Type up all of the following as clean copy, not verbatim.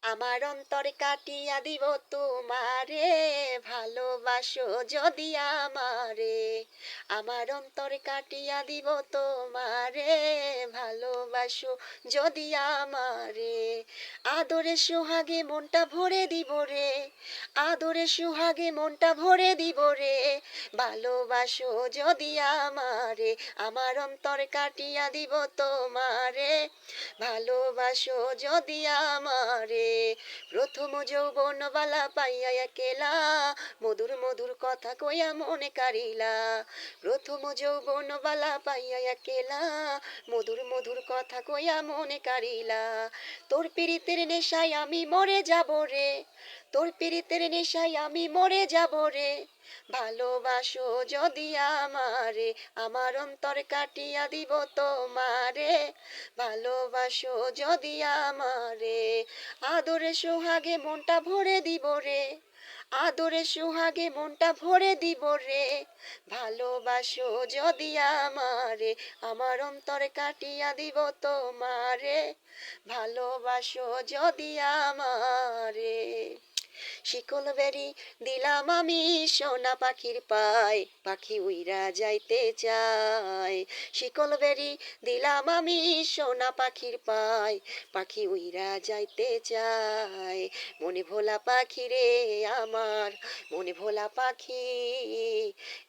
আমার অন্তর কাটিয়া দিব তোমারে, ভালোবাসো যদি আমারে। আমার অন্তর কাটিয়া দিব তোমারে, ভালোবাসো যদি আমারে। আদরে সোহাগে মনটা ভরে দিব রে, আদরে সোহাগে মনটা ভরে দিব রে, ভালোবাসো যদি আমারে। আমার অন্তর কাটিয়া দিব তোমারে, ভালোবাসো যদি আমারে। প্রথম যৌবন বালা পাইয়া একেলা, মধুর মধুর কথা কইয়া মনে কারিলা। প্রথম যৌবন বালা পাইয়া একেলা, মধুর মধুর কথা কইয়া মনে কারিলা। তোর পীড়িতের নেশায় আমি মরে যাব রে, তোর পীড়িতের নেশায় আমি মরে যাব রে, ভালোবাসো যদি আমারে। আমার অন্তর কাটিয়া দিব তোমারে, ভালোবাসো যদি আমারে। আদরে সোহাগে মনটা ভরে দিব রে, আদরে সোহাগে মনটা ভরে দিব রে, ভালোবাসো যদি আমারে। আমার অন্তর কাটিয়া দিব তোমারে, ভালোবাসো যদি আমারে। শিকল বেরি দিলাম আমি সোনা পাখির পায়, পাখি উইরা যাইতে চায়। শিকল বেরি দিলাম আমি সোনা পাখির পায়, পাখি উইরা যাইতে চায়। মনে ভোলা পাখি রে আমার, মনে ভোলা পাখি,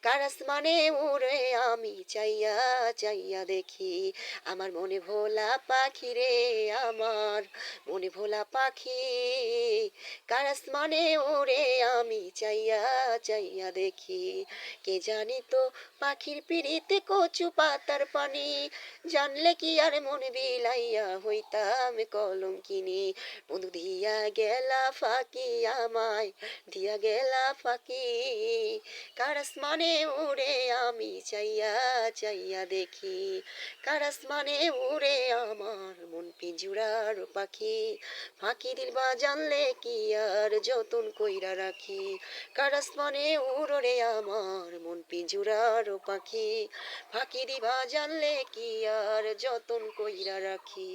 কার আসমানে উড়ে আমি চাইয়া চাইয়া দেখি। আমার মনে ভোলা পাখি রে আমার, মনে ভোলা পাখি, কার আসমানে ওরে আমি চাইয়া চাইয়া দেখি। কে জানি তো পাখির পিড়িতে কচু পাতার পানি, জানলে কি আর মন বিলাইয়া হইতাম কলঙ্কিনী। বন্ধু দিয়া গেলা ফাঁকি আমায়, দিয়া গেলা ফাঁকি, কার আসমানে উড়ে আমি চাইয়া চাইয়া দেখি। কার আসমানে উড়ে আমার মন পিঞ্জুরার পাখি, ফাঁকি দিলবা জানলে কি আর যতন কইরা রাখি। কার আসমানে উড়ে আমার মন পিঞ্জুরার পাখি, ফাঁকি দিবা জানলে কি আর যতন কইরা রাখি।